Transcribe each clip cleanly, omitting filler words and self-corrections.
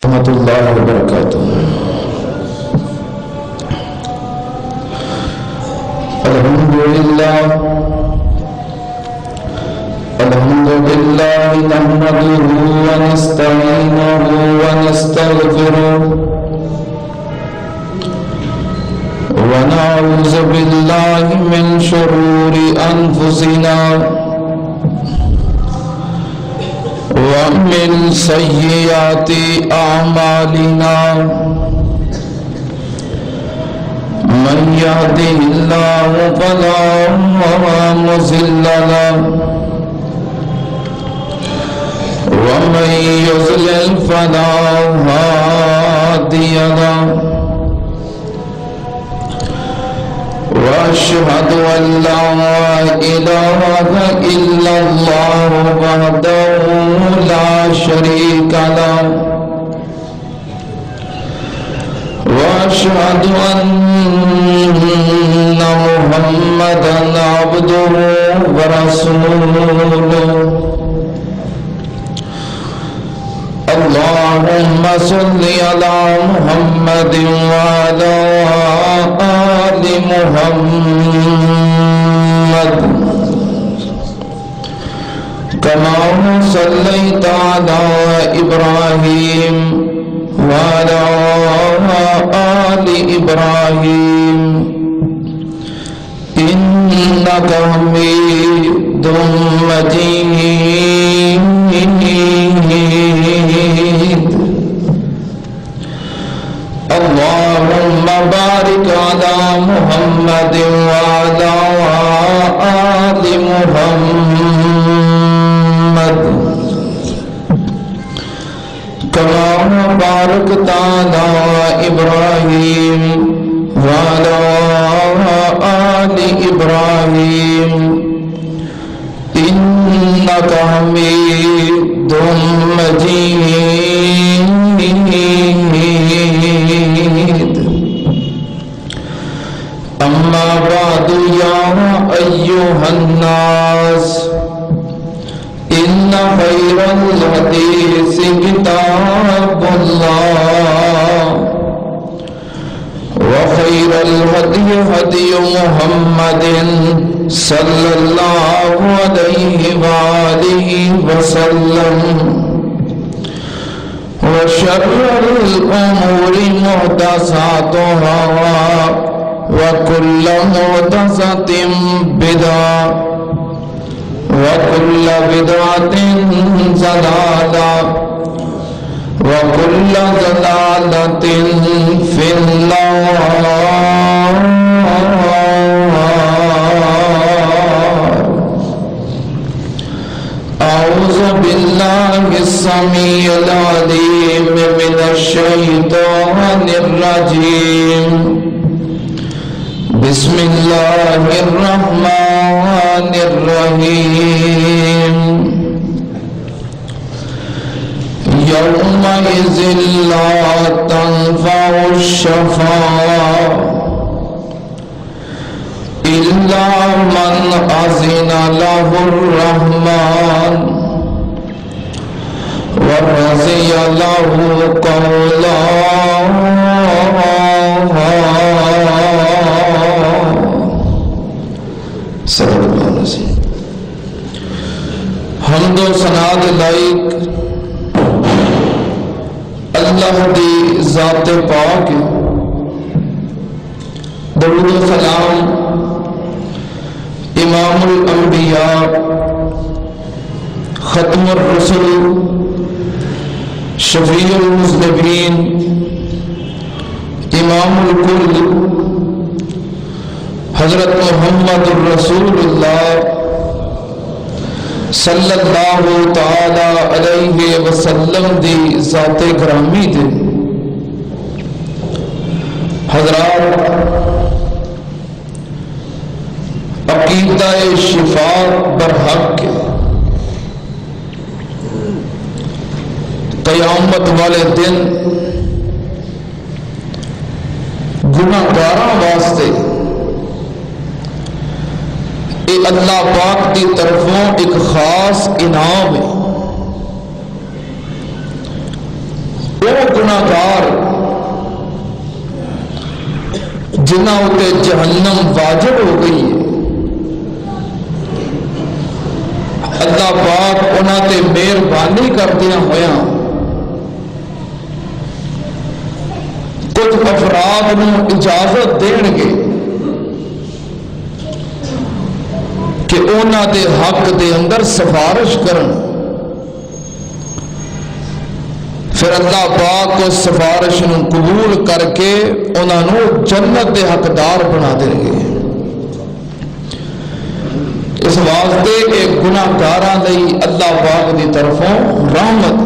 ورحمۃ اللہ وبرکاتہ۔ الحمد للہ نحمده ونستعینه ونستغفره ونعوذ باللہ من شرور انفسنا ومن سیئات اعمالنا، من يهده الله فلا مضل له ومن يضلل فلا هادي له، وأشهد أن لا إله إلا الله وحده لا شريك له، وأشهد أن محمدا عبده ورسوله، اللهم صل على محمد وعلى آل محمد كما صليت على إبراهيم وعلى آل إبراهيم إنك حميد مجيد، اللهم بارك على محمد وعلى آل محمد كما باركت على إبراهيم وعلى آل إبراهيم إنك حميد مجيد۔ أما بعد يا أيها الناس، إن خير الحديث كتاب الله، وخير الهدي هدي محمد صلى الله عليه وآله وسلم، وشر الأمور محدثاتها وكل محدثة بدعة وكل بدعة ضلالة وكل ضلالة في النار۔ أعوذ بالله السميع العليم من الشيطان الرجيم، بسم الله الرحمن الرحيم، يومئذ لا تنفع الشفاعة إلا من أذن له الرحمن ورضي له قولا۔ صدق اللہ العظیم۔ حمد و ثنا لائق اللہ دی ذات پاک، درود و سلام امام الانبیاء ختم الرسل شفیع المذنبین امام الکل حضرت محمد الرسول اللہ صلی اللہ تعالی علیہ وسلم دی ذات گرامی دے۔ حضرات، عقیدہ شفاعت برحق کے قیامت والے دن گناہگاراں واسطے یہ اللہ پاک کی طرفوں ایک خاص انعام ہے۔ وہ گناہگار جنہاں اتے جہنم واجب ہو گئی ہے، اللہ پاک انہاں تے مہربانی کردیاں ہویاں کچھ افراد نو اجازت دین گے کہ انہاں دے حق دے اندر سفارش کرن، پھر اللہ پاک اس سفارش نو قبول کر کے انہاں نو جنت دے حقدار بنا دیں گے۔ اس واسطے ایک گناہگاراں لئی اللہ پاک دی طرفوں رحمت۔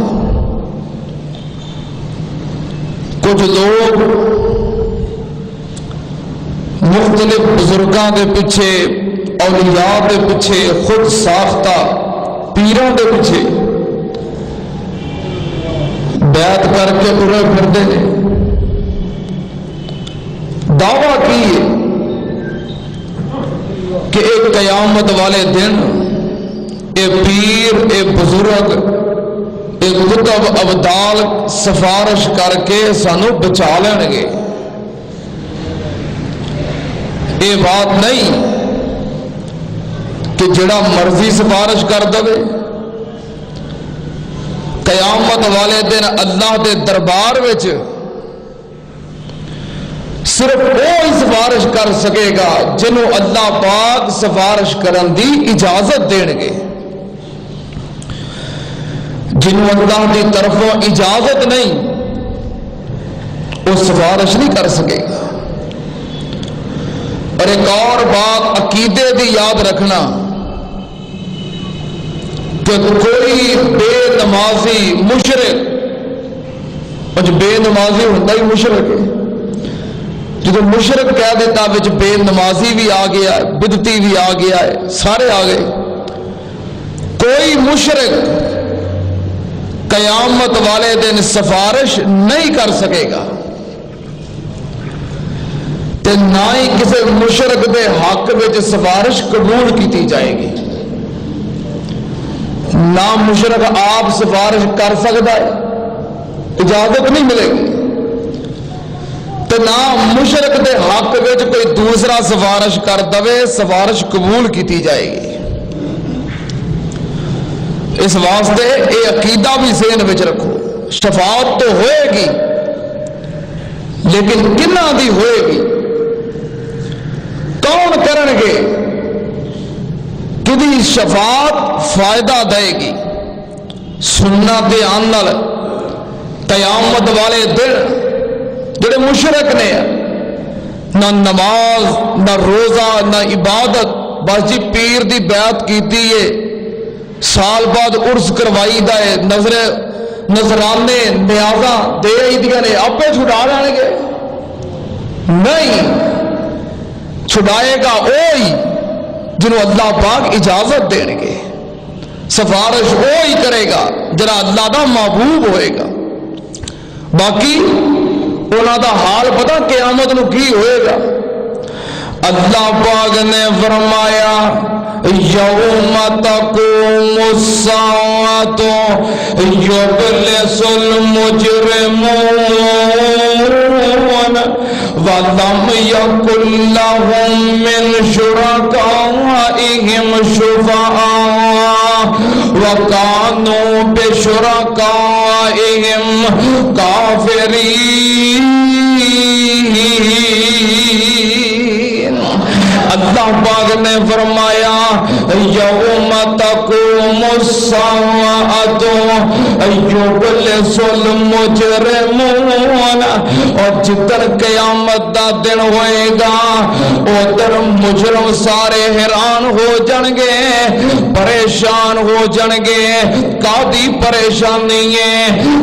کچھ لوگ مختلف بزرگاں دے پیچھے، اولیاء دے پیچھے، خود ساختہ پیراں دے پیچھے بیعت کر کے ترے پھرتے ہیں، دعویٰ کیے کہ ایک قیامت والے دن اے پیر، اے بزرگ، اے کتب ابدال سفارش کر کے سانو بچا لیں گے۔ یہ بات نہیں کہ جڑا مرضی سفارش کر دے، قیامت والے دن اللہ دے دربار وچ صرف وہی سفارش کر سکے گا جنہوں اللہ پاک سفارش کرن دی اجازت دین گے۔ جنہوں اللہ دی طرفوں اجازت نہیں وہ سفارش نہیں کر سکے گا۔ اور ایک اور بات عقیدے دی یاد رکھنا کہ کوئی بے نمازی مشرک، جو بے نمازی ہوتا ہی مشرک ہے، جب مشرک کہہ دیتا وچ بے نمازی بھی آ گیا ہے، بدعتی بھی آ گیا ہے، سارے آ گئے۔ کوئی مشرک قیامت والے دن سفارش نہیں کر سکے گا، تے نہ ہی کسی مشرک دے حق وچ سفارش قبول کی جائے گی۔ نہ مشرک آپ سفارش کر سکتا ہے، اجازت نہیں ملے گی، تو نہ مشرک دے حق وچ کوئی دوسرا سفارش کر دے، سفارش قبول کی جائے گی۔ اس واسطے یہ عقیدہ بھی ذہن وچ رکھو، شفاعت تو ہوئے گی لیکن کنہ دی ہوئے گی، کون کرن گے، کدی شفاعت فائدہ دے گی۔ سننا دھیان نال قیامت والے دن جڑے مشرک نے نہ نماز، نہ روزہ، نہ عبادت، بس جی پیر دی بیعت کیتی ہے، سال بعد عرس کروائی دا ہے، نذرانے نیازاں دے دیاں نے، آپے چھڑا لیں گے؟ نہیں، چھڑائے گا وہی جنہوں اللہ پاک اجازت دیں گے، سفارش وہی کرے گا جڑا اللہ دا محبوب ہوئے گا۔ باقی انہاں دا حال پتہ قیامت نو کی ہوئے گا؟ اللہ پاک نے فرمایا یوم تقوم الساعۃ یبلس المجرمون ولم یکن لهم من شرکائهم شفعاء وکانوا بشرکائهم کافرین۔ اللہ پاک نے فرمایا یوم تقوم الساعۃ یبلس المجرمون، اور جدن قیامت دا دن ہوئے گا ادھر مجرم سارے حیران ہو جان گے، پریشان ہو جان گے۔ کادی پریشانی ہے؟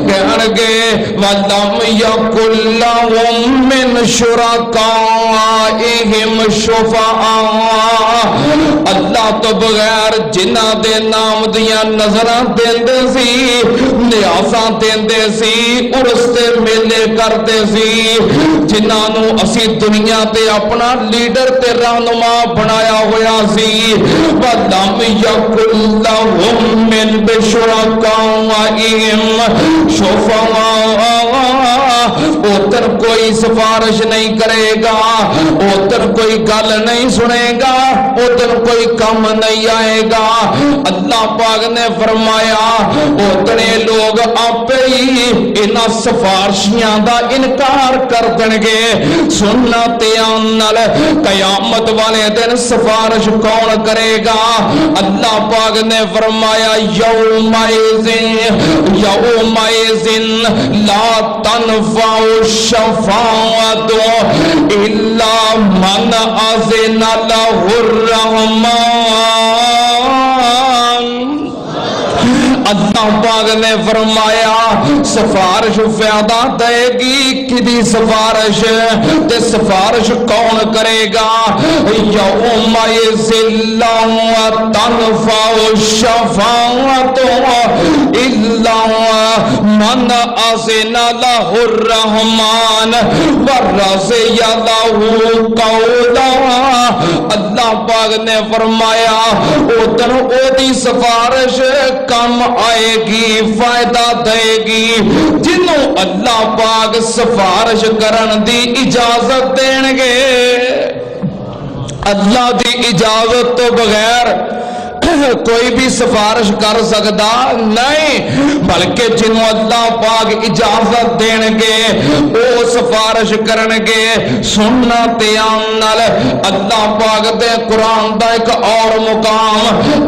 کہن گے وَلَمْ يَكُنْ لَهُم مِّن شُرَكَائِهِمْ شُفَعَاء، اللہ تو بغیر جنہ دے نام دیاں نظراں دیندے سی، نیازاں دیندے سی، عرس تے میلے کرتے سی، جنہاں نو اسی دنیا تے اپنا لیڈر تے رہنما بنایا ہویا سی، وَلَمْ يَكُنْ لَهُم مِّن شُرَكَائِهِمْ شُفَعَاء ادھر کوئی سفارش نہیں کرے گا، ادھر کوئی گل نہیں سنے گا، ادھر کوئی کم نہیں آئے گا۔ اللہ پاک نے فرمایا اتنے لوگ آپ ہی انہاں سفارشیاں دا انکار کر دیں گے۔ سننا تیان نال قیامت والے دن سفارش کون کرے گا؟ اللہ پاک نے فرمایا یومئذ لا تنفع الشفاعۃ الا من اذن له الرحمن۔ اللہ پاک نے فرمایا سفارش فائدہ دے گی کدی سفارش تے سفارش کون کرے گا؟ یومئذ لا تنفع الشفاعۃ الا من اذن له الرحمن ورضی له قولا۔ اللہ پاک نے فرمایا ادھر دی سفارش کم آئے گی، فائدہ دے گی جنوں اللہ پاک سفارش کرن دی اجازت دین گے۔ اللہ دی اجازت تو بغیر کوئی بھی سفارش کر سکتا نہیں، بلکہ جنہوں اللہ پاک اجازت دین گے وہ سفارش کرن گے۔ سننا تیان نال اللہ پاک دے قرآن دا ایک اور مقام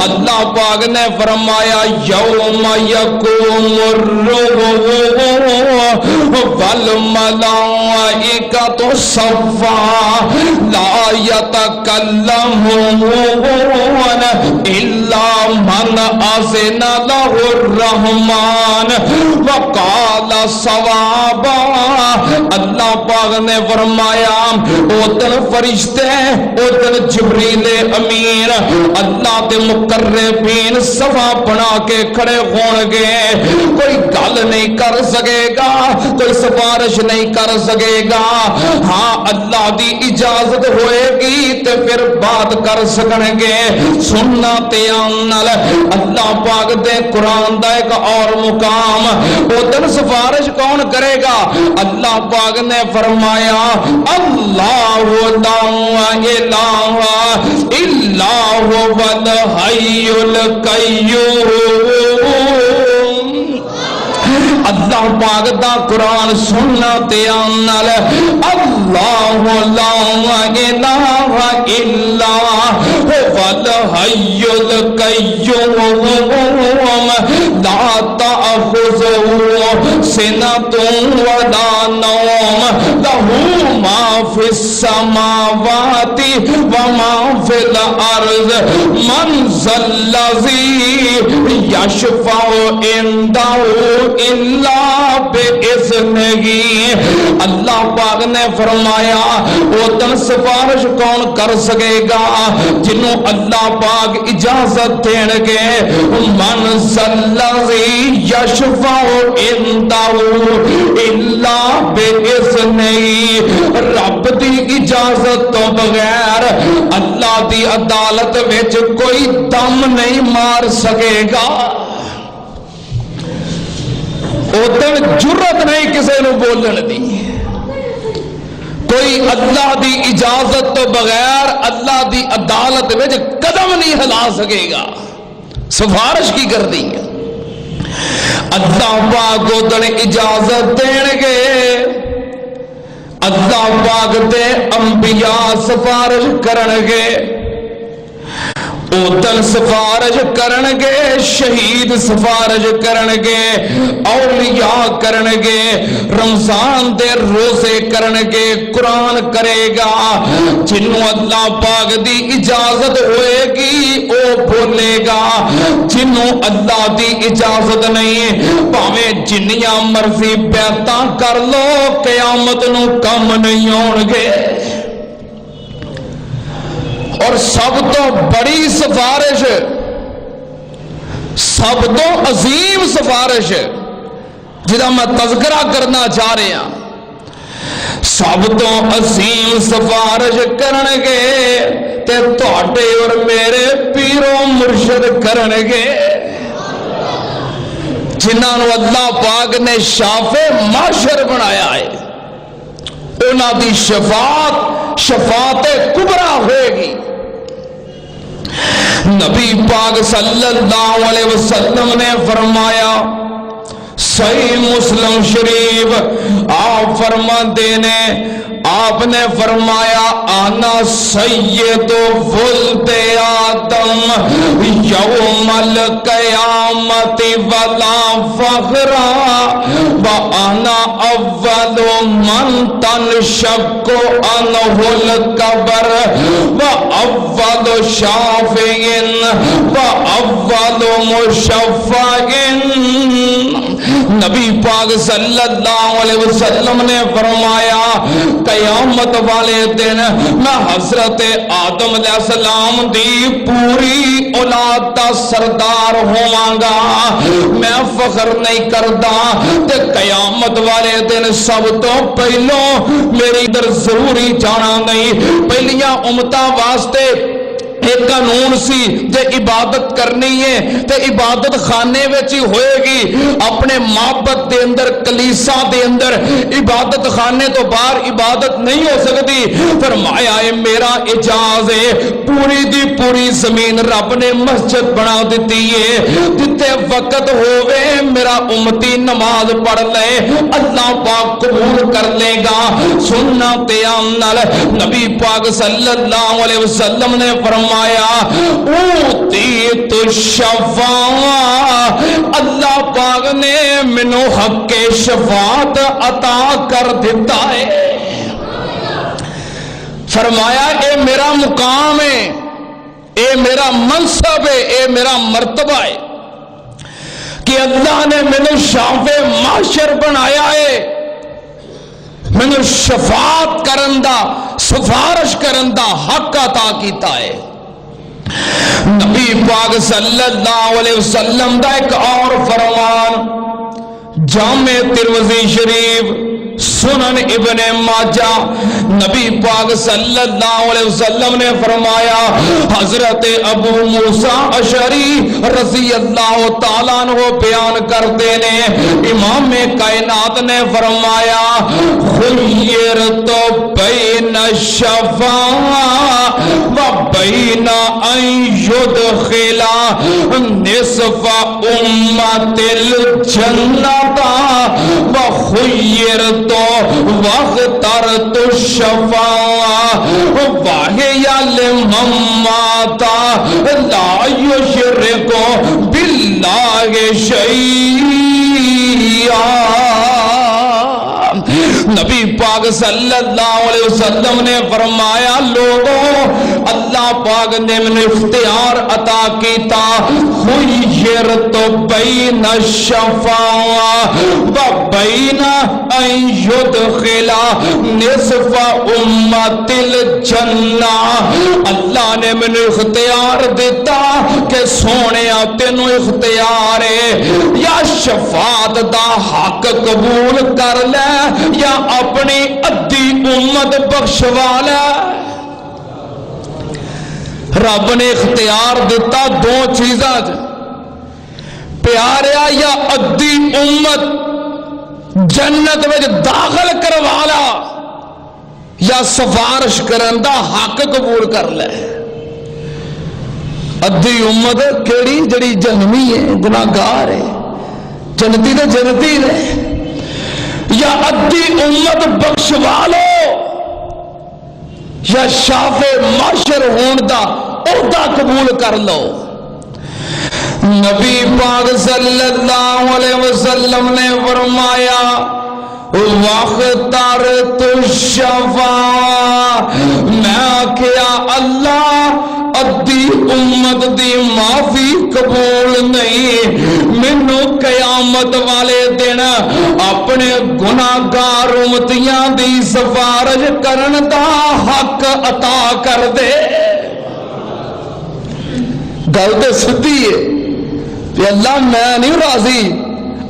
اللہ پاک نے فرمایا یوم یقوم الروح والملائکۃ صفا لا یتکلمون الا من اذن له الرحمن وقال صوابا۔ اللہ پاک نے فرمایا ادھر فرشتے ادھر جبریل امین اللہ کے مقربین صفا بنا کے کھڑے ہون گے، کوئی گل نہیں کر سکے گا، کوئی سفارش نہیں کر سکے گا۔ ہاں اللہ دی اجازت ہوئے گی تے پھر بات کر سکیں گے۔ سننا تیان نال اللہ پاک دے قرآن دا ایک اور مقام ادھر سفارش کون کرے گا؟ اللہ پاک نے فرمایا اللہ لا الہ الا هو الحی القیوم۔ اللہ پاک دا قرآن سننا تیان نال اللہ لا الہ الا هو الحی القیوم لا تأخذہ سنۃ ولا نوم لہ ما فی السماوات وما فی الارض من ذا الذی یشفع عندہ الا بإذنہ۔ اللہ پاک نے فرمایا ادھر سفارش کون کر سکے گا؟ جنہوں اللہ پاک اجازت دین گے۔ من ذا الذی یشفع عندہ الا بإذنہ۔ رب دی اجازت تو بغیر اللہ دی عدالت وچ کوئی دم نہیں مار سکے گا۔ ادھر جرت نہیں کسی نو بولن دی، کوئی اللہ دی اجازت تو بغیر اللہ دی عدالت وچ قدم نہیں ہلا سکے گا۔ سفارش کی کر دی ہے اللہ پاک ادھر اجازت دین گے۔ اللہ پاک دے انبیاء سفارش کرن گے، ادھر سفارش کرن گے، شہید سفارش کرن گے، اولیاء کرن گے، رمضان دے روزے کرن گے، قرآن کرے گا۔ جنہوں اللہ پاک دی اجازت ہوئے گی او بولے گا، جنہوں اللہ دی اجازت نہیں پاویں جنیاں مرضی بیعتاں کر لو قیامت نو کم نہیں ہون گے۔ اور سب تو بڑی سفارش، سب تو عظیم سفارش جہاں میں تذکرہ کرنا چاہ رہا ہوں، سب تو عظیم سفارش کرن گے تے تواڈے اور میرے پیرو مرشد کرن گے، جنہاں نو اللہ پاک نے شافع معاشر بنایا ہے۔ انہاں دی شفاعت کبریٰ ہوئے گی۔ نبی پاک صلی اللہ علیہ وسلم نے فرمایا، صحیح مسلم شریف، آپ فرماتے ہیں، آپ نے فرمایا انا سید ولد آدم یوم القیامت ولا فخر وانا اول من تنشق عنہ القبر واول شافع واول مشفع۔ نبی پاک صلی اللہ علیہ وسلم نے فرمایا قیامت والے دن میں حضرت آدم علیہ السلام دی پوری اولاد دا سردار ہوواں گا، میں فخر نہیں کردا تے قیامت والے دن سب تو پہلو میری در ضروری جانا نہیں، پہلیاں امتاں واسطے ایک قانون سی جے عبادت کرنی ہے تے عبادت خانے وچ ہی ہوئے گی، اپنے معبد دے اندر کلیسا دے اندر، عبادت خانے تو باہر عبادت نہیں ہو سکتی۔ فرمایا ہے میرا اجاز ہے، پوری دی پوری زمین رب نے مسجد بنا دیتی ہے، جتے وقت ہوئے میرا امتی نماز پڑھ لے اللہ پاک قبول کر لے گا۔ سننا تے عمل نبی پاک صلی اللہ علیہ وسلم نے فرمایا اوتیت الشفاعہ، اللہ پاک نے منو حق شفاعت عطا کر دیتا ہے۔ فرمایا اے میرا مقام ہے، اے میرا منصب ہے، اے میرا مرتبہ ہے کہ اللہ نے منو شافع معاشر بنایا ہے، منو شفاعت کرن دا، سفارش کرن دا حق عطا کیتا ہے۔ نبی پاک صلی اللہ علیہ وسلم دا ایک اور فرمان جامع ترمذی شریف، سنن ابن ماجہ، نبی پاک صلی اللہ علیہ وسلم نے فرمایا، حضرت ابو موسیٰ اشعری رضی اللہ تعالیٰ عنہ بیان کرتے نے، امام کائنات نے فرمایا خیرت بین الشفاعہ و بین ان یدخل نصف امت الجنت و خیرت واخترت الشفاعہ وحی لمن مات لا یشرک باللہ شیئا۔ نبی پاک صلی اللہ علیہ وسلم نے فرمایا لوگوں اللہ پاک نے میں اختیار عطا کیتا، خیرت بین الشفاعہ و بین ان یدخل نصف امت الجنہ، اللہ نے میں اختیار دیتا کہ سونیا تینوں اختیار ہے یا شفاعت دا حق قبول کر لے یا اپنی ادھی امت بخشوا لے۔ رب نے اختیار دیتا دو چیزاں پیاریا، یا ادھی امت جنت میں داخل کروالا یا سفارش کرن دا حق قبول کر لے۔ ادھی امت کیڑی جڑی جہنمی ہے، گناہگار ہے، جنتی تے جنتی نے، یا ادھی امت بخشوا لو یا شافع معاشر ہون دا عہدہ قبول کر لو۔ نبی پاک صلی اللہ علیہ وسلم نے فرمایا واخترت الشفاعہ، میں کیا اللہ ادھی امت دی معافی قبول نہیں، مینو قیامت والے دن اپنے گناہگار امتیاں دی سفارش کرن دا حق عطا کر دے۔ گل تے سدھی ہے کہ اللہ میں نہیں راضی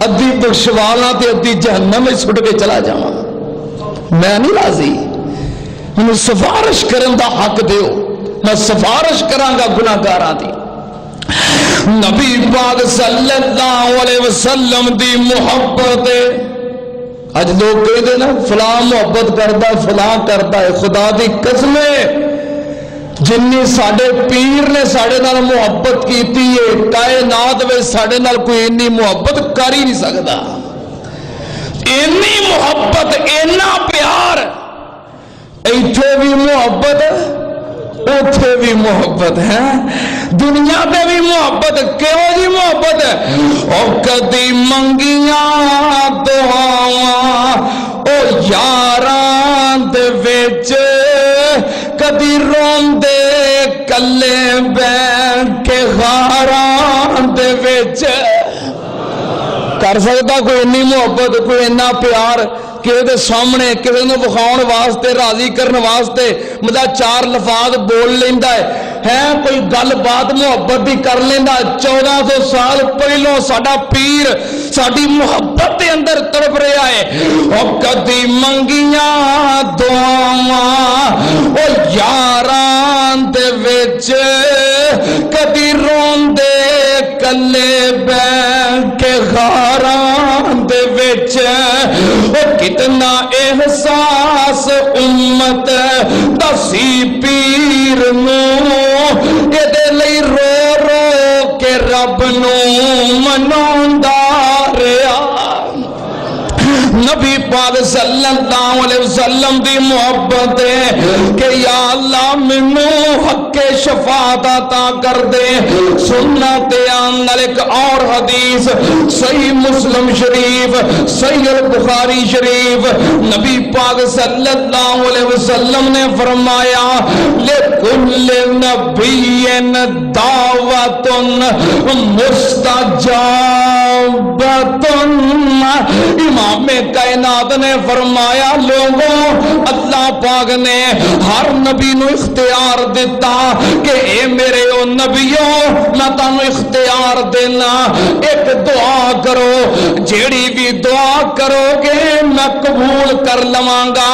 ادھی بخشوالا تے ادھی جہنم میں سٹ کے چلا جاواں، میں نہیں راضی، مینوں سفارش کرن دا حق دیو، میں سفارش کراں گا گناہگاراں دی۔ نبی پاک صلی اللہ علیہ وسلم دی محبت اج لوگ کہتے نا فلاں محبت کرتا فلاں کرتا ہے، خدا دی قسم جنی ساڈے پیر نے ساڈے نال محبت کیتی ہے کائنات وچ ساڈے نال کوئی اتنی محبت کر ہی نہیں سکتا. اینی محبت اینا پیار، ایتھے بھی محبت اوتھے بھی محبت ہے، دنیا تے بھی محبت. کیوں جی محبت ہے؟ او کدی منگیاں دعاواں او یاراں دے وچ، کدی روندے کلے بیٹھ کے غاراں دے وچ. کر سکتا کوئی انی محبت، کوئی اینا پیار کسی دے سامنے کسی نو بخاؤن واسطے راضی کرنے واسطے مطلب چار لفاظ بول لیندا ہے کوئی گل بات محبت دی کر لیندا. 1400 سال پہلوں ساڈا پیر ساڈی محبت دے اندر تڑپ رہا ہے. او کدی منگیاں دعاواں او یاراں دے وچ، کدی روندے کلے بیٹھ کے غاراں دے وچ. او کتنا احساس امت دسی پیر نو، اے لئی رو رو کے رب نو مناوندا رہیا. نبی پاک صلی اللہ علیہ وسلم دی محبت ہے کہ یا اللہ منوں حق شفاعت عطا کر دے. سننا تیان ایک اور حدیث صحیح مسلم شریف صحیح البخاری شریف، نبی پاک صلی اللہ علیہ وسلم نے فرمایا لِكُلِّ نَبِيٍّ دعوت مستجابۃ. امام کائنات نے فرمایا لوگوں اللہ پاک نے ہر نبی نو اختیار دیتا کہ اے میرے او نبیوں میں تانوں اختیار دینا ایک دعا کرو، جیڑی بھی دعا کرو گے میں قبول کر لواں گا،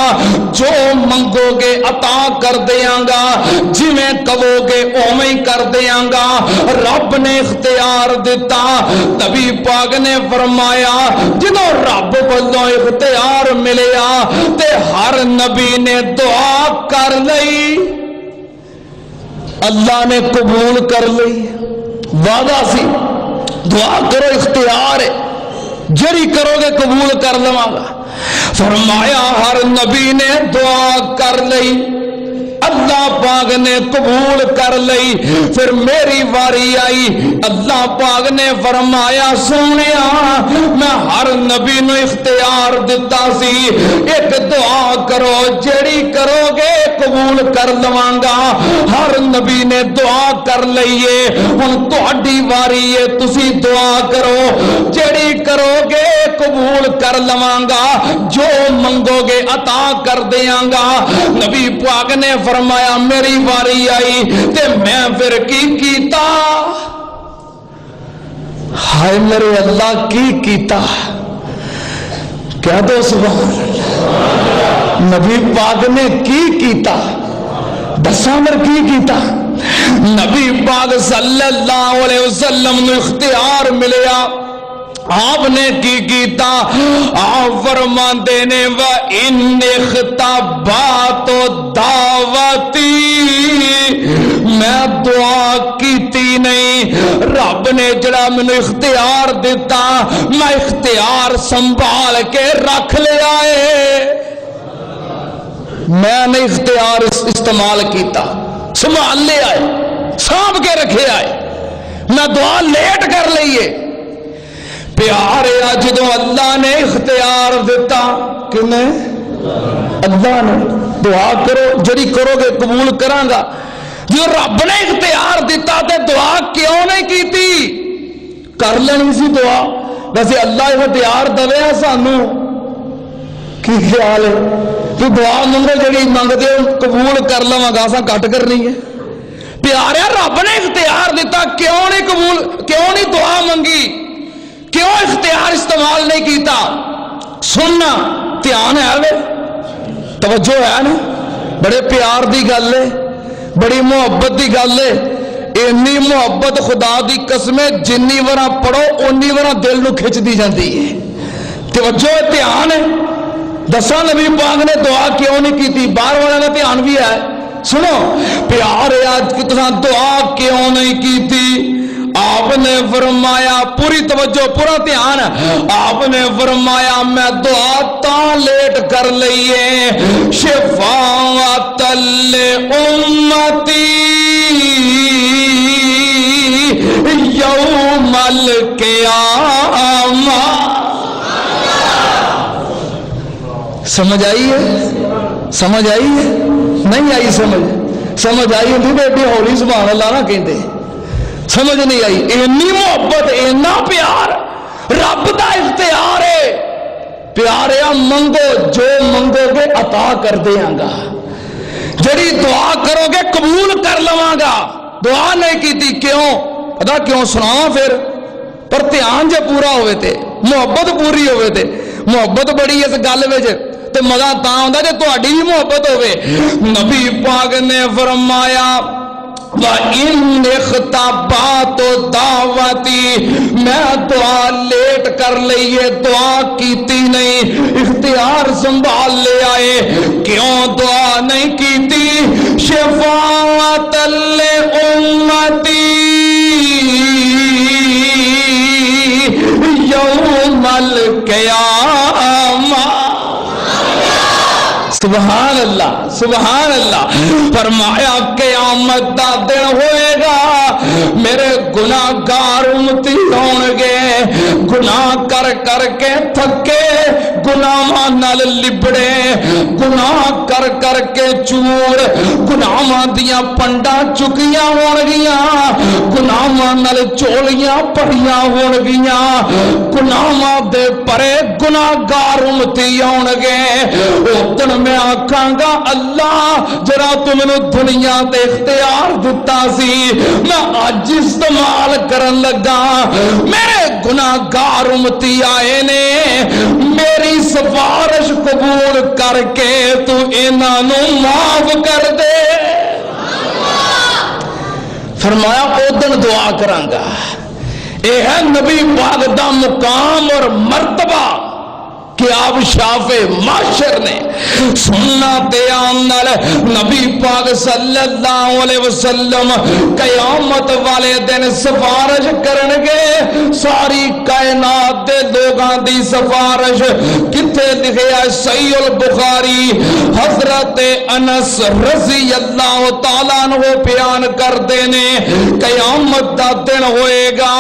جو منگو گے عطا کر دیاں گا، جویں کہو گے اوویں کر دیاں گا. رب نے اختیار دیتا. نبی پاک نے فرمایا جدوں رب والوں اختیار ملیا تے ہر نبی نے دعا کر لئی، اللہ نے قبول کر لئی. وعدہ سی دعا کرو اختیار ہے، جڑی کرو گے قبول کر لواں گا. فرمایا ہر نبی نے دعا کر لئی، اللہ پاک نے قبول کر لئی. پھر میری واری آئی، اللہ پاک نے فرمایا سونیا میں ہر نبی نو اختیار دیتا سی ایک دعا کرو، جیڑی کرو گے قبول کر لواں گا. ہر نبی نے دعا کر لئیے، ہن تہاڈی واری ہے، تسی دعا کرو، جیڑی کرو گے قبول کر لواں گا، جو منگو گے عطا کر دیاں گا. نبی پاک نے فرمایا میری واری آئی تے میں پھر کی کیتا؟ ہائے میرے اللہ کی کیتا؟ کہہ دو سبحان اللہ. نبی پاک نے کی کیتا؟ دساں مر کی کیتا؟ نبی پاک صلی اللہ علیہ وسلم نے اختیار ملیا، آپ نے کی کیتا؟ آپ فرماندے نے وَإِنِ اخْتَبَّاتُ دعوتی، میں دعا کیتی نہیں، رب نے جڑا مینوں اختیار دیتا میں اختیار سنبھال کے رکھ لیا ہے. میں نے اختیار استعمال کیتا، سنبھال لیا ہے، سانپ کے رکھے آئے، میں دعا لیٹ کر لئیے. پیارے جدوں اللہ نے اختیار دیتا، کنے اللہ نے دعا کرو جڑی کرو گے قبول کراں گا. جو رب نے اختیار دیتا تے دعا کیوں نہیں کیتی؟ کر لینی سی دعا. ویسے اللہ اختیار دے سانو کی خیال ہے تو دعا منگو جڑی منگدے ہو قبول کر لواں گا، اساں کٹ کرنی ہے. پیارے رب نے اختیار دیتا کیوں نہیں قبول، کیوں نہیں دعا منگی، کیوں اختیار استعمال نہیں کیتا؟ سننا دھیان ہے وے، توجہ ہے نا، بڑے پیار دی گل ہے، بڑی محبت دی گل ہے. اینی محبت خدا دی قسم جنی وارا پڑھو اونی وارا دل نو کھچ دی جاندی ہے. توجہ دھیان ہے. دساں نبی پاک نے دعا کیوں نہیں کی تھی؟ باہر والے کا دھیان بھی ہے. سنو پیارے آج کی طرح دعا کیوں نہیں کی تھی؟ آپ نے فرمایا، پوری توجہ پورا دھیان، آپ نے فرمایا میں دعا تا لیٹ کر لئیے شفاعت لامتی یوم القیامہ. سمجھ آئی ہے؟ سمجھ آئی ہے؟ نہیں آئی سمجھ آئی ہوتی تو ایڈی ہولی سبحان اللہ نہ کہتے. سمجھ نہیں آئی. اینی محبت اینا پیار رب دا اختیار ہے. پیارے منگو جو منگو گے عطا کر دیاں گا. جڑی دعا کرو گے قبول کر لواں گا. دعا نہیں کی تھی کیوں؟ پتا کیوں سناواں پھر؟ پر دھیان جے پورا ہوئے تھے، محبت پوری ہوئے تھے. محبت بڑی اس گل وچ تے مزہ تاں ہوندا جے تہاڈی بھی محبت ہوئے. نبی پاک نے فرمایا وَإِنْ اخْتَبَعْتُ دعوتی، میں دعا لیٹ کر لئیے، دعا کیتی نہیں، اختیار سنبھال لے آئے. کیوں دعا نہیں کیتی؟ شفاعت لامتی یوم القیامہ. سبحان اللہ سبحان اللہ. فرمایا قیامت دا دن ہوئے گا، میرے گناہگار امتی ہون گے، گناہ کر کر کے تھکے، گناہاں نال لبڑے، گناہ کر کر کے چور، گناہاں دیاں پنڈا چکیاں ہون گیاں، گناہاں نال چولیاں پڑیاں ہون گیاں، گناہاں دے پرے گناہگار امتی ہون گے. ادھر میں آکھاں گا اللہ جرا تو مینوں دنیا تے اختیار دتا سی، میں اج استعمال کرن لگا. میرے گناہگار امتی آئے نے، میری سفارش قبول کر کے تو انہاں نوں معاف کر دے. فرمایا اودن دعا کراں گا. اے ہے نبی پاک دا مقام اور مرتبہ کہ آپ شافع معاشر نے سننا دیان نال نبی پاک صلی اللہ علیہ وسلم قیامت والے دن سفارش کرنگے. ساری کائنات دے لوگاں دی سفارش کتے لکھے ہے؟ صحیح البخاری حضرت انس رضی اللہ تعالیٰ عنہ بیان کر دینے قیامت دا دن ہوئے گا،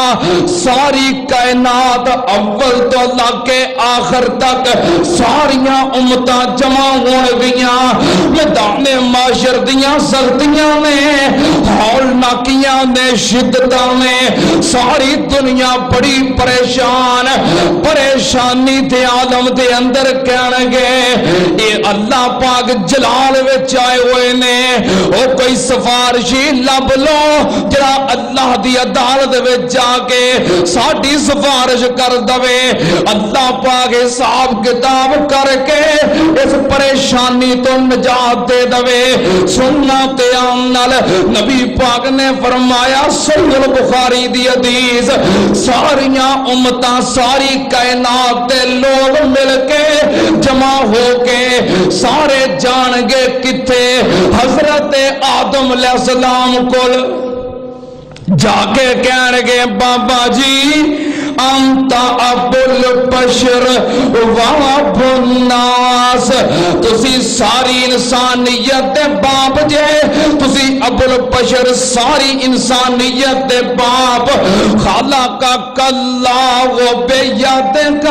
ساری کائنات اول تو اللہ کے آخر تک ساریاں امتاں جمع ہون گیاں. میدان معاشر دیاں سختیاں نے، ہولناکیاں نے، شدتاں نے، ساری دنیا بڑی پریشان، پریشانی دے عالم دے اندر کہن گے اے اللہ پاک جلال وچ آئے ہوئے نے، او کوئی سفارشی لب لو جڑا اللہ دی عدالت وچ جا کے ساڈی سفارش کر دوے. اللہ پاک حساب کتاب کر کے اس پریشانی تو نجات دے دوے. سننا تے آن نال نبی پاک نے فرمایا صحیح البخاری دی حدیث، ساریاں امتاں ساری کائنات دے لوگ مل کے جمع ہو کے سارے جان گے کتے؟ حضرت آدم علیہ السلام کول جا کے کہن گے بابا جی انت ابو البشر و ابو الناس، تسی ساری انسانیت دے باپ جے، تسی ابو البشر ساری انسانیت دے باپ. خالقک اللہ و بیدک،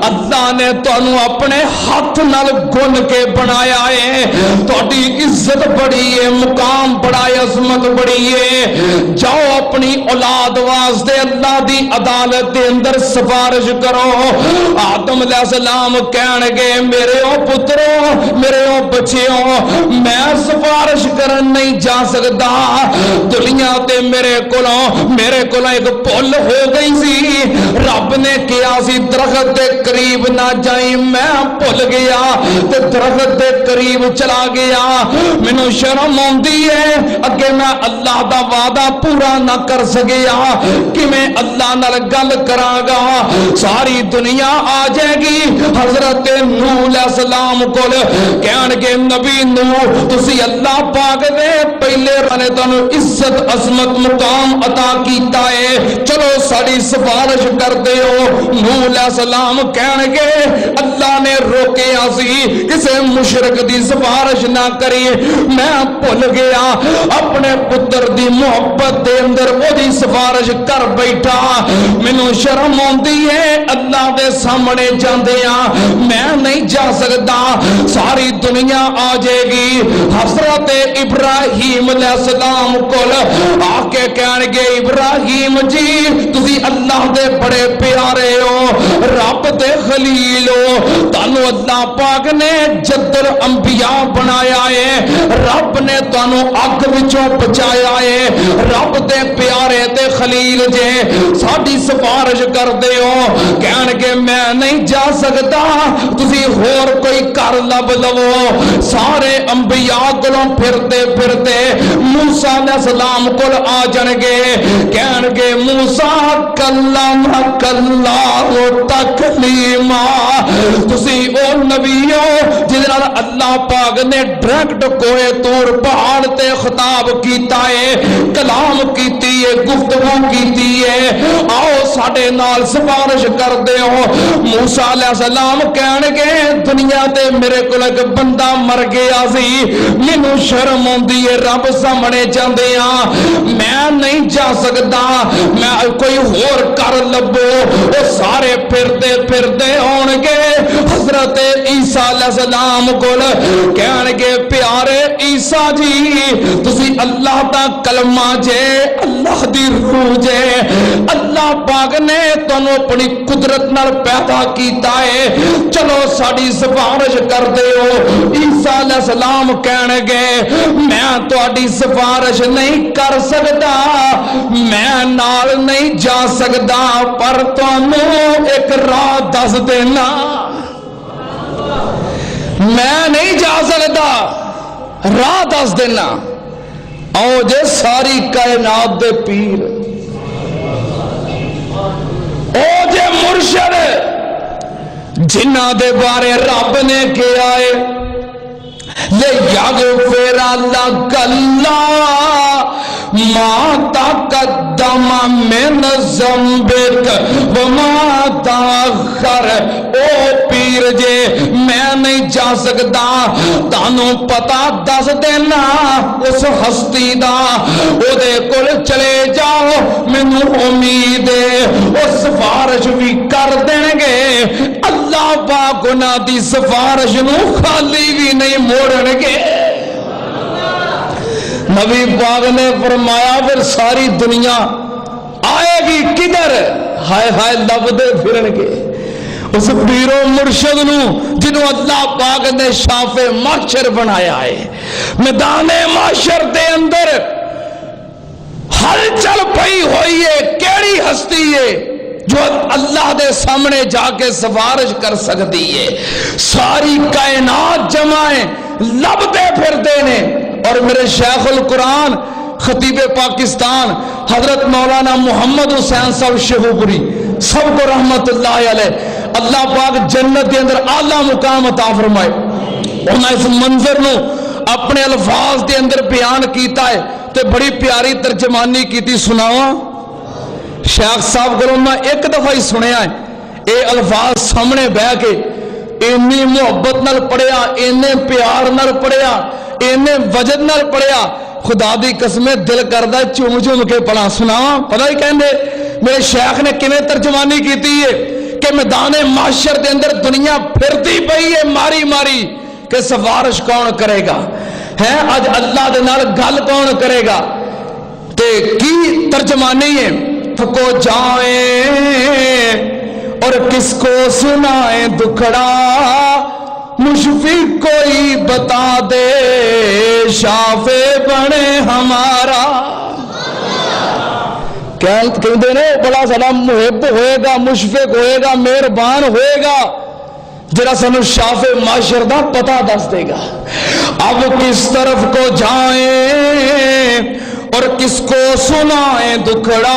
اللہ نے تانوں اپنے ہاتھ نال گن کے بنایا ہے. تہاڈی عزت بڑی ہے، مقام بڑا ہے، عظمت بڑی ہے. جاؤ اپنی اولاد واسطے اللہ دی عدالت دے اندر سفارش کرو. آدم علیہ السلام کہن گے میرے او پترو، میرے او بچیوں، میں سفارش کرن نہیں جا سکتا. دنیا تے میرے کولوں ایک پل ہو گئی سی، رب نے کیا سی درخت دے قریب نہ جائیں، میں بھول گیا تے درخت دے قریب چلا گیا. مینوں شرم آندی ہے اگے میں اللہ دا وعدہ پورا نہ کر سکیا. کیویں اللہ نال گل بلند کراں گا ساری دنیا آ جائے گی حضرت نوح علیہ السلام کول کہن گے نبی نوح تسی اللہ پاک دے پہلے نے تانوں عزت عظمت مقام عطا کیتا ہے چلو ساری سفارش کر دیو نوح علیہ السلام کہن گے اللہ نے روکیا سی کسے مشرک دی سفارش نہ کری میں بھول گیا اپنے پتر دی محبت دے اندر وہ دی سفارش کر بیٹھا مینوں شرم آندی ہے اللہ دے سامنے جاندیاں میں نہیں جا سکتا ساری دنیا آ جائے گی حضرت ابراہیم علیہ السلام کول آ کے کہن گے ابراہیم جی تسی اللہ دے بڑے پیارے ہو رب دے خلیل ہو تانوں اللہ پاک نے جد الانبیاء بنایا ہے رب نے تانوں اگ وچوں بچایا ہے رب دے پیارے تے خلیل جے ساڈی سفارش کر دیو کہن گے میں نہیں جا سکتا تسی ہور کوئی کر لب لو سارے انبیاء کولوں پھرتے پھرتے موسیٰ علیہ السلام کول آ جان گے کہن گے موسیٰ کلم اللہ تکلیما تسی او نبی ہو جس نال اللہ پاک نے ڈائریکٹ کوہ طور پہاڑ تے خطاب کیتا ہے کلام کیتی ہے گفتگو کیتی ہے آؤ ساڈے نال سفارش کر دیو موسیٰ علیہ السلام کہن گے دنیا تے میرے کول ایک بندہ مر گیا سی مینوں شرم آندی ہے رب سامنے جاندے ہاں میں نہیں جا سکتا میں کوئی ہور کر لبو وہ سارے پھرتے پھرتے ہون گے حضرت عیسیٰ علیہ السلام کول کہن گے پیارے عیسیٰ جی تسی اللہ دا کلمہ جے اللہ دی روح جے اللہ پاک نے تانوں اپنی قدرت نال پیدا کیتا ہے چلو ساڈی سفارش کر دیو عیسیٰ علیہ السلام کہن گے میں تہاڈی سفارش نہیں کر سکتا میں نال نہیں جا سکتا پر تانوں ایک راہ دس دینا میں نہیں جا سکتا راہ دس دینا آؤ جے ساری کائنات دے پیر او جے مرشد جنہ دے بارے رب نے کیا ہے لے یغفر لک اللہ ما تقدم من ذنبک وما تاخر او پیر جے میں نہیں جا سکتا تانوں پتا دس دینا اس ہستی دا او دے کول چلے جاؤ مینوں امید ہے او سفارش بھی کر دین گے اللہ پاک انہاں دی سفارش نو خالی بھی نہیں موڑن گے نبی پاک نے فرمایا پھر ساری دنیا آئے گی کدھر ہائے ہائے لب دے پھرن گے اس پیر و مرشد نو جنہوں اللہ پاک نے شاف محشر بنایا ہے میدان محشر دے اندر ہل چل پئی ہوئی ہے کیڑی ہستی ہے جو اللہ دے سامنے جا کے سفارش کر سکتی ہے ساری کائنات جمائیں لب دے پھر دینے اور میرے شیخ القرآن خطیب پاکستان حضرت مولانا محمد حسین صاحب شیخوپوری سب کو رحمت اللہ علیہ اللہ پاک جنت کے اندر اعلیٰ مقام عطا فرمائے انہاں اس منظر نو اپنے الفاظ کے اندر بیان کیتا ہے تو بڑی پیاری ترجمانی کیتی سناواں شیخ صاحب کو میں ایک دفعہ ہی سنیا ہے اے الفاظ سامنے بہ کے اینی محبت نال پڑھیا اینے پیار نال پڑھیا اینے وجد نال پڑھیا خدا دی قسمیں دل کردہ چوم چوم کے پڑھا سناواں پتہ ہی کہندے میرے شیخ نے کیویں ترجمانی کیتی ہے کہ میدان محشر دے اندر دنیا پھرتی پئی ہے ماری ماری کہ سفارش کون کرے گا ہے آج اللہ دے نال گل کون کرے گا تے کی ترجمانی ہے تھکو جائیں اور کس کو سنائیں دکھڑا مشفق کوئی بتا دے شافع بنے ہمارا کہتے ہیں بڑا سارا محب ہوئے گا مشفق ہوئے گا مہربان ہوئے گا جرا سنو شافع معاشر دا پتہ دس دے گا اب کس طرف کو جائیں اور کس کو سنائیں دکھڑا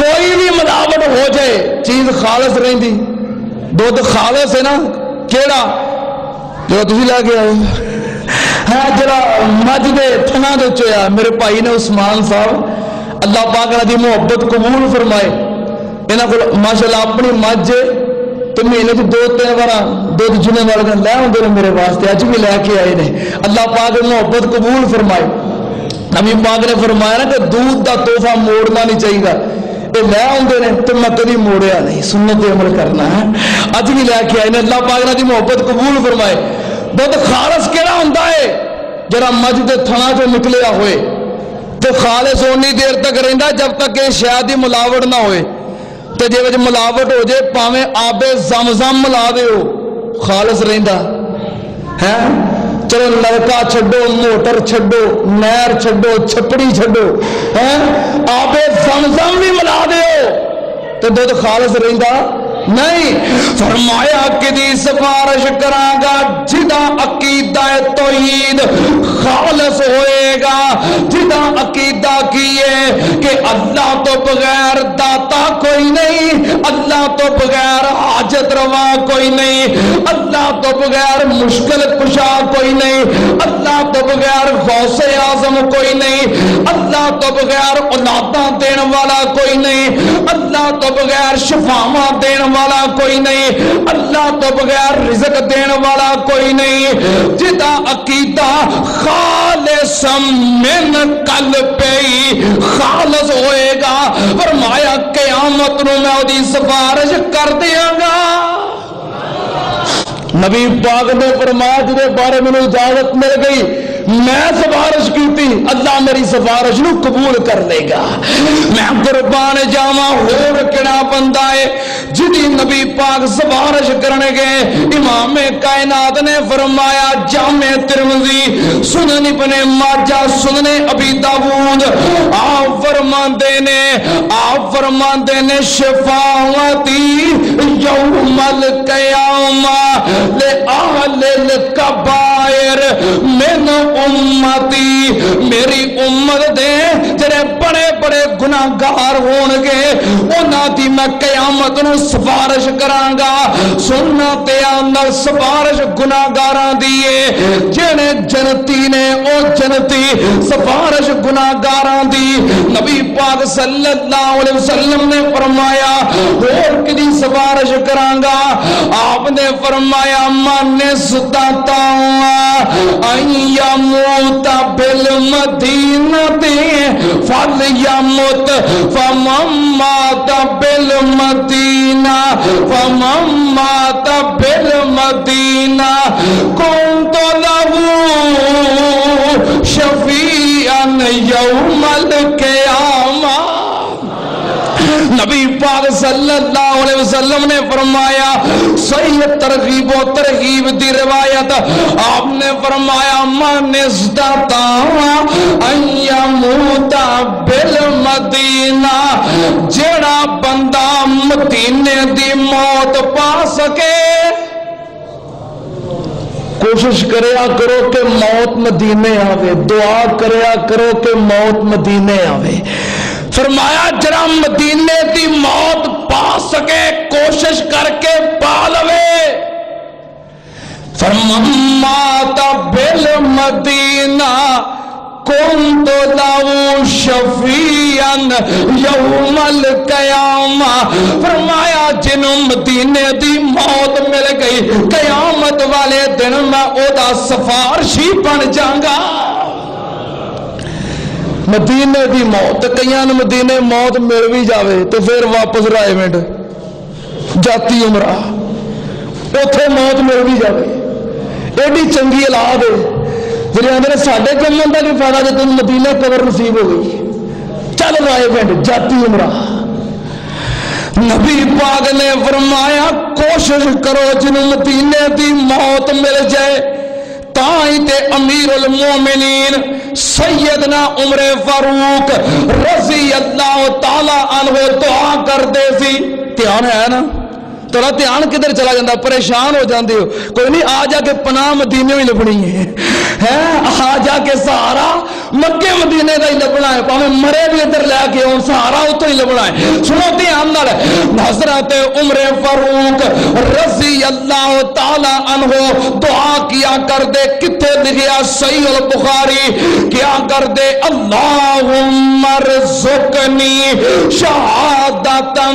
کوئی بھی ملاوٹ ہو جائے چیز خالص رہندی. دودھ خالص ہے نا کیڑا جو تسی لے کے آئے ہاں جڑا مجھ دے تھنا دے چویا. میرے بھائی نے عثمان صاحب اللہ پاک نے دی محبت قبول فرمائے. انہاں کول ماشاءاللہ اپنی مجھ تو مہینے چ 2-3 بار دودھ جنے والے لے آتے ہیں میرے واسطے. اج بھی لے کے آئے نے. اللہ پاک نے محبت قبول فرمائے. نبی پاک نے فرمایا نا کہ دودھ دا تحفہ موڑنا نہیں چاہیے. یہ لے آتے ہیں تو میں کبھی موڑیا نہیں. سنت پہ عمل کرنا ہے. اج بھی لے کے آئے نے. اللہ پاک نے دی محبت قبول فرمائے. دودھ خالص کیڑا ہوندا ہے جڑا مجھ دے تھنا چوں نکلیا ہوئے تو خالص اونی دیر تک رہندا جب تک کہ شہد دی ملاوٹ نہ ہوئے. تے جے وچ ملاوٹ ہو جائے پاویں آب زمزم ملا دیو خالص رہندا ہے. چلو نلکا چھڈو, موٹر چھڈو, نہر چھڈو, چھپڑی چھڈو, آب زمزم بھی ملا دیو تو دودھ خالص رہندا نہیں. فرمایا کہ دی سفارش کراں گا جدا عقیدہ توحید خالص ہوئے گا, جدا عقیدہ کیے کہ اللہ تو بغیر داتا کوئی نہیں, اللہ تو بغیر حاجت روا کوئی نہیں, اللہ تو بغیر مشکل کشا کوئی نہیں, اللہ تو بغیر غوث اعظم کوئی نہیں, اللہ تو بغیر اولاداں دین والا کوئی نہیں, اللہ تو بغیر شفاواں دین والا کوئی نہیں, اللہ تو بغیر رزق دین والا کوئی نہیں. جدا عقیدہ خالص من قلبی خالص ہوئے گا. فرمایا قیامت نو میں دی سفارش کر دیاں گا. نبی پاک نے فرمایا جدے بارے میں اجازت مل گئی میں سفارش کی تھی اللہ میری سفارش نو قبول کر لے گا. میں قربان جاواں ہور کیڑا بندہ ہے جدی نبی پاک سفارش کرنے گئے. امام کائنات نے فرمایا جامع ترمذی, سنن ابن ماجہ, سنن ابی داؤد, آپ فرماندے نے شفاعتی یوم القیامہ لأہل الکبائر من امتی. میری امت دے جڑے بڑے بڑے گناہگار ہون گے انہاں دی میں قیامت نو سفارش کراں گا. سنت تے اندر سفارش گناہگاراں دی ہے. جڑے جنتی نے او جنتی, سفارش گناہگاراں دی. نبی پاک صلی اللہ علیہ وسلم نے فرمایا اور کدی سفارش کراں گا. آپ نے فرمایا من استطاع یموت بالمدینہ فلیمت فمن مات بالمدینہ فمن مات بالمدینہ کنت لہ شفیعا یوم القیامہ. نبی پاک صلی اللہ علیہ وسلم نے فرمایا صحیح ترغیب و ترغیب دی روایت, آپ نے فرمایا من استطاع ان یموت بالمدینہ, جڑا بندہ مدینے دی موت پا سکے کوشش کریا کرو کہ موت مدینے آوے, دعا کریا کرو کہ موت مدینے آوے. فرمایا جڑا مدینے دی موت پا سکے کوشش کر کے پا لوے. فرمایا بالمدینہ کنت لہ شفیعا یوم القیامہ. فرمایا جنوں مدینے دی موت مل گئی قیامت والے دن میں او دا سفارشی بن جاؤں گا. مدینے دی موت, کئیاں نوں مدینے موت مل بھی جاوے تو پھر واپس رائے منڈ جاتی عمرہ اوتھے موت مل بھی جاوے. ایڈی چنگی اولاد ہے جی آدھے ساڈے جمن کا بھی فائدہ جب تم مدینے قبر نصیب ہو گئی چل رائے منڈ جاتی عمرہ. نبی پاک نے فرمایا کوشش کرو جنوں مدینے دی موت مل جائے. تائی تے امیر المومنین سیدنا عمر فاروق رضی اللہ تعالی عنہ دعا کرتے سی. دھیان ہے نا تھوڑا دھیان کدھر چلا جاتا, پریشان ہو جاندے ہو. کوئی نہیں, آ جا کے پناہ مدینے ہی لبنی ہے, آ جا کے سہارا مکے مدینے دا ہی لبنا ہے، پاویں مرے بھی ادھر لے کے آن سہارا اتوں ہی لبنا ہے۔ سنو دھیان نال، حضرت عمر فاروق رضی اللہ تعالی عنہ دعا کیا کر دے، کتے لکھیا صحیح البخاری، کیا کر دے اللہم ارزقنی شہادتا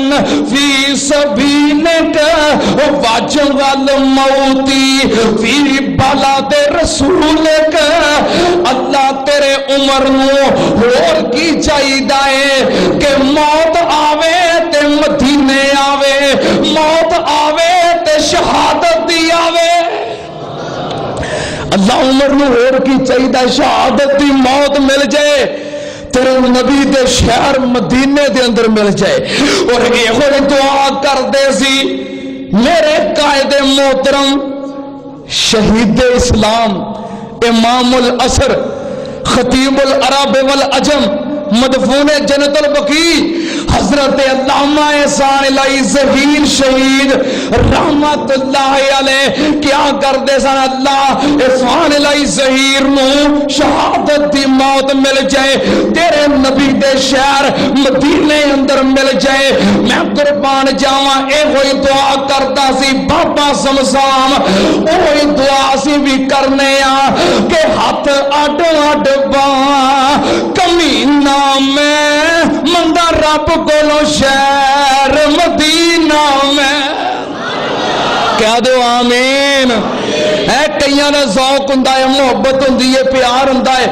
فی سبیلک واجعل موتی فی بلد رسولک۔ اللہ تیرے عمر نو اور کی چاہیے کہ موت آوے تے مدینے آوے، موت آوے تے شہادت دی آوے۔ اللہ عمر نو اور کی چاہیے شہادت دی موت مل جائے، تیرے نبی دے شہر مدینے دے اندر مل جائے۔ اور یہ دعا کر دے سی میرے قائد محترم شہید اسلام امام العصر خطیب العرب والعجم مدفون جنت البقیع حضرت علامہ احسان الہی ظہیر شہید رحمت اللہ علیہ کیا کر دے سن، اللہ احسان الہی ظہیر نو شہادت دی موت مل جائے، تیرے نبی دے شہر مدینے اندر مل جائے، میں قربان جاواں۔ اے ہوئی دعا کرتا سی بابا سمسام، اوہی دعا سی بھی کرنے کہ ہاتھ اڈ اڈ باں کمینہ میں منگا رب کولو شہر مدینہ میں، کہہ دو آمین۔ اے کئیاں دا ذوق ہوندا ہے، محبت ہوندی ہے، پیار ہوندا ہے،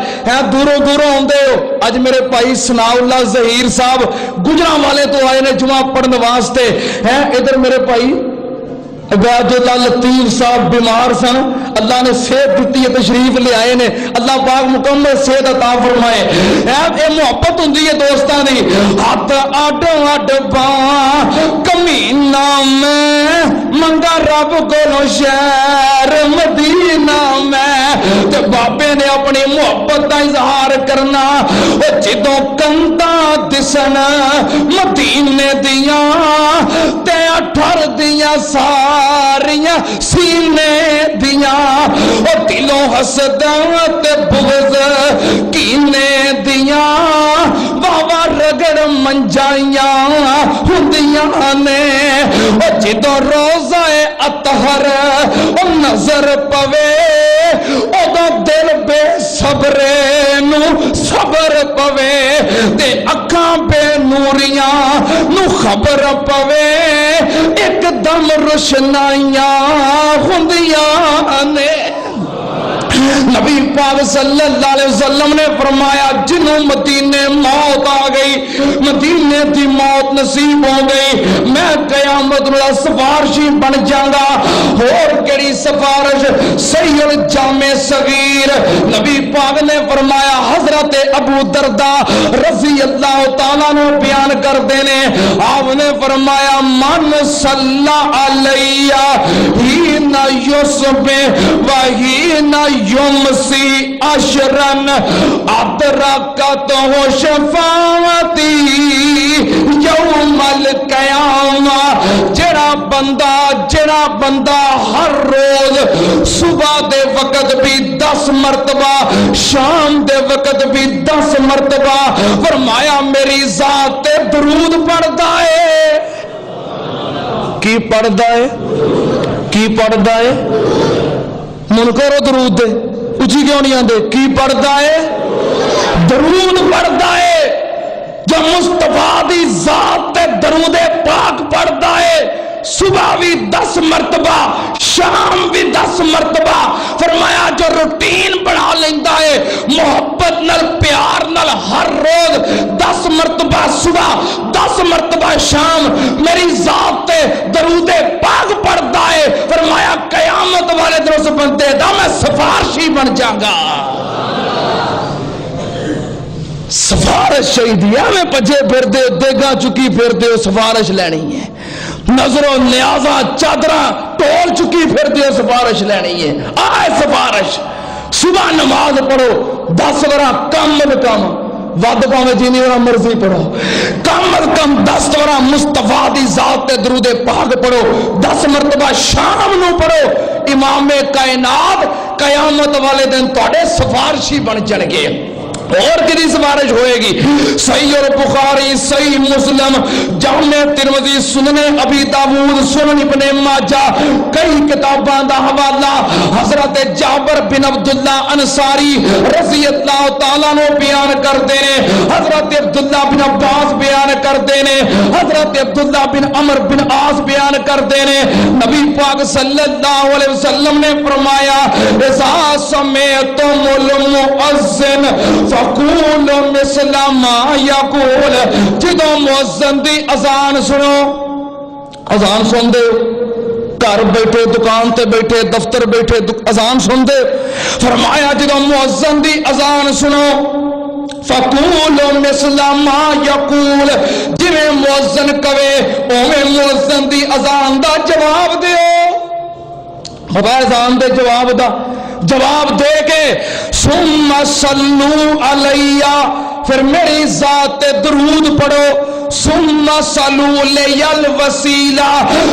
دوروں دوروں ہوندے ہو۔ اج میرے بھائی ثناء اللہ ظہیر صاحب گجرانوالے تو آئے نے جمعہ پڑھن واسطے، ادھر میرے بھائی عبید اللہ لطیف صاحب بیمار سن، اللہ نے صحت دیتی ہے، تشریف لے آئے نے، اللہ پاک مکمل صحت عطا فرمائے۔ اے محبت ہوندی ہے دوستاں دی، ہاتھ اڈ اڈ باں کمینہ میں منگا رب کولو شہر مدینہ میں، تے بابے نے اپنی محبت دا اظہار کرنا، او جدوں کنتاں دسن مدینے دیاں تے اٹھر دیاں ساریاں سینے دیاں، او دلوں حسدت بغض کینے دیاں واوا رگڑ منجائیاں ہوندیاں نے، او جدوں روزہ اطہر او نظر پوے او دا دل بے صبرے نو صبر پوے، تے اکھاں بے نوریاں نو خبر پوے، ایک دم روشنائیاں ہوندیاں نے۔ نبی پاک صلی اللہ علیہ وسلم نے فرمایا جنہوں مدینے موت آ گئی، مدینے دی موت نصیب ہو گئی، میں قیامت میں سفارشی بن جاؤں گا۔ اور کیڑی سفارش؟ صحیح الجامع صغیر نبی پاک نے فرمایا، حضرت ابو درداء رضی اللہ تعالیٰ نے بیان کر دینے، آپ نے فرمایا من صلی علیہ ہین یصبح وہین یمسی عشرن ادرکتہ شفاعتی یوم القیامہ۔ جڑا بندہ ہر روز صبح دے وقت بھی 10 مرتبہ، شام دے وقت بھی 10 مرتبہ فرمایا میری ذات تے درود پڑھدا ہے۔ کی پڑھدا ہے؟ کی پڑھدا ہے؟ منکر و درود دے اچھی کیوں نہیں آندے؟ کی پڑھدا ہے؟ درود پڑھدا ہے۔ جو مصطفیٰ دی ذات تے درود پاک پڑھدا ہے، صبح بھی 10 مرتبہ، شام بھی 10 مرتبہ، فرمایا جو روٹین بنا لیندہ ہے محبت نال پیار نال ہر روز 10 مرتبہ صبح 10 مرتبہ شام میری ذات تے درود پاک پڑھدا ہے، فرمایا قیامت والے دن اس بندے دا میں سفارشی بن جاگا۔ سفارش شہیدیہ میں پجے پھر دے دیگا چکی پھر دے سفارش لینی ہے، نظر و نیازہ چادرہ ٹول چکی پھر دے سفارش لینی ہے۔ آئے سفارش صبح نماز پڑھو 10 ورہ کم از کم، ود پاوے جینی ورہ مرضی پڑھو، کم از کم 10 ورہ مصطفیٰ دی ذات تے درود پاک پڑھو، 10 مرتبہ شام نو پڑھو، امام کائنات قیامت والے دن توڑے سفارشی بن جڑ گئے۔ اور کسی سفارش ہوئے گی؟ صحیح البخاری، صحیح مسلم، جامع ترمذی، سنن ابی داؤد، سنن ابن ماجہ، کئی کتاباں دا حوالہ حضرت جابر بن عبداللہ انصاری رضی اللہ تعالیٰ عنہ بیان کرتے ہیں، حضرت عبداللہ بن عباس بیان کرتے ہیں، حضرت عبداللہ بن عمر بن عاص بیان کرتے ہیں، نبی پاک صلی اللہ علیہ وسلم نے فرمایا اذا سمعتم المؤذن فقولوا مثل ما یقول، جدوں مؤذن دی اذان سنو، اذان سن دے، گھر بیٹھے، دکان تے بیٹھے، دفتر بیٹھے، اذان سن دے، فرمایا جدوں مؤذن دی اذان سنو فقولوا مثل ما یقول، جویں مؤذن کہے اوویں مؤذن دی اذان دا جواب دیو، خدا اذان دے جواب دے کے ثم صلو علیہ، پھر میری ذات تے درود پڑھو، ثم صلو لی الوسیلہ،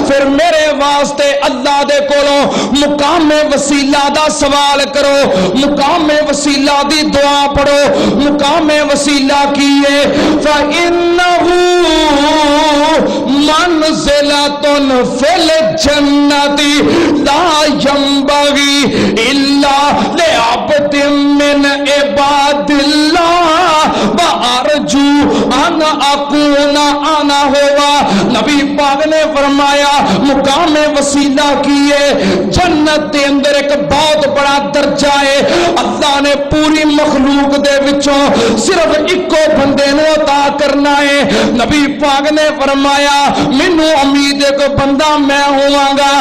پھر میرے واسطے اللہ دے کولوں مقام وسیلہ دا سوال کرو، مقام وسیلہ دی دعا پڑھو۔ مقام وسیلہ کیے فَإِنَّهُ مَنْزِلَةٌ فِي الْجَنَّةِ لَا يَنبَغِي إِلَّا لِعَبْدٍ مِّنْ عِبَادِ اللَّهِ وَأَرْجُو أَنْ أَكُونَ أَنَا هُوَ۔ نبی پاک نے فرمایا مقام وسیلہ کیے، جنت دے اندر ایک بہت بڑا درجہ ہے، اللہ نے پوری مخلوق دے وچوں صرف ایکو بندے نو عطا کرنا ہے۔ نبی پاک نے فرمایا مینوں امید ہے کہ بندہ میں ہواں گا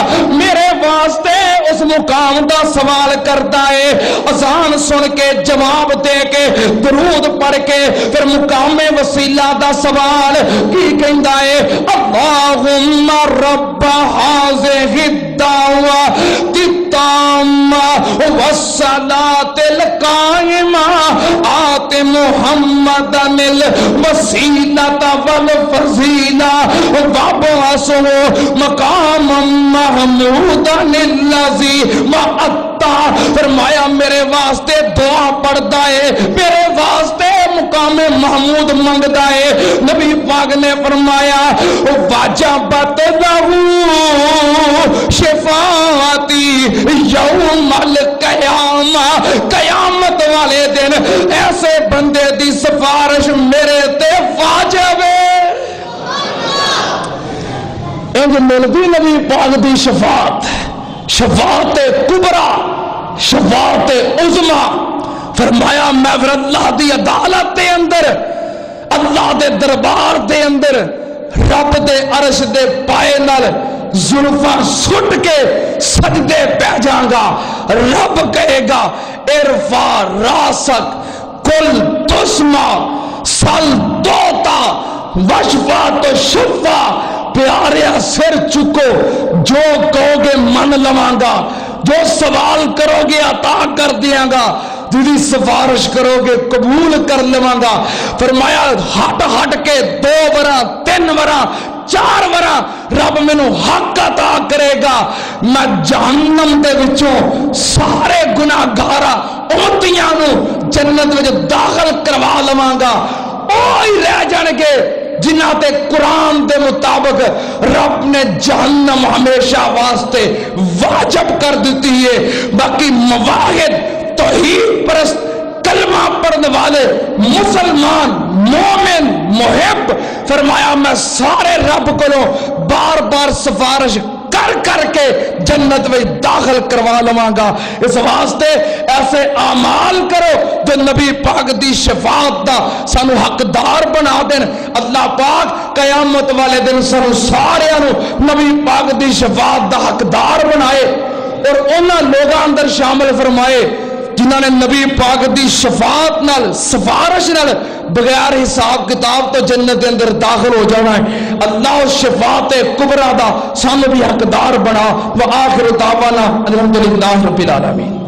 میرے واسطے اس مقام دا سوال کرتا ہے، اذان سن کے جواب دے کے درود پڑھ کے پھر مقام وسیلہ دا سوال کی کہندا ہے اللہم رب هذه الدعوة التامة والصلاة القائمة آت محمدا الوسیلة والفضیلة وابعثه مقاما محمودا الذی وعدتہ۔ فرمایا میرے واسطے دعا پڑھدا ہے، میرے واسطے مقام محمود منگدا ہے۔ نبی پاک نے فرمایا واجبت لہو شفاعتی یوم القیامہ، قیامت والے دن ایسے بندے دی سفارش میرے تے واجب ہے۔ انج ملدی نبی پاک دی شفاعت کبرا، شفاعت عظما۔ فرمایا میں پھر اللہ دی عدالت دے اندر، اللہ دے دربار دے اندر رب دے عرش دے پائے نال زلفاں سٹ کے سجدے پہ جاؤں گا، رب کہے گا ارفع راسک کل تسمع سل دوتا وشفا تو شفا، پیاریا سر چکو، جو کہو گے من لواں گا، جو سوال کرو گے عطا کر دیاں گا، جدی سفارش کرو گے قبول کر لواں گا۔ فرمایا ہٹ کے 2 وراں 3 وراں 4 وراں رب مینوں حق عطا کرے گا، میں جہنم دے وچوں سارے گناہگاراں امتیاں نو جنت وچ داخل کروا لواں گا، اوہی رہ جان گے جنہ تے قرآن دے مطابق رب نے جہنم ہمیشہ واسطے واجب کر دیتی ہے۔ باقی مواحد توحید پرست کلمہ پڑھنے والے مسلمان مومن محب، فرمایا میں سارے رب کو بار بار سفارش کر کے جنت میں داخل کروا لواں گا۔ اس واسطے ایسے اعمال کرو جو نبی پاک دی شفاعت دا سانو حقدار بنا دین۔ اللہ پاک قیامت والے دن سانو سارے نبی پاک دی شفاعت دا حقدار بنائے اور انہاں لوگاں اندر شامل فرمائے جنہاں نے نبی پاک دی شفاعت نال سفارش نال بغیر حساب کتاب تو جنت اندر داخل ہو جانا ہے۔ اللہ شفاعت کبریٰ دا سانو بھی حقدار بنا۔ وآخر دعوانا الحمدللہ رب العالمین۔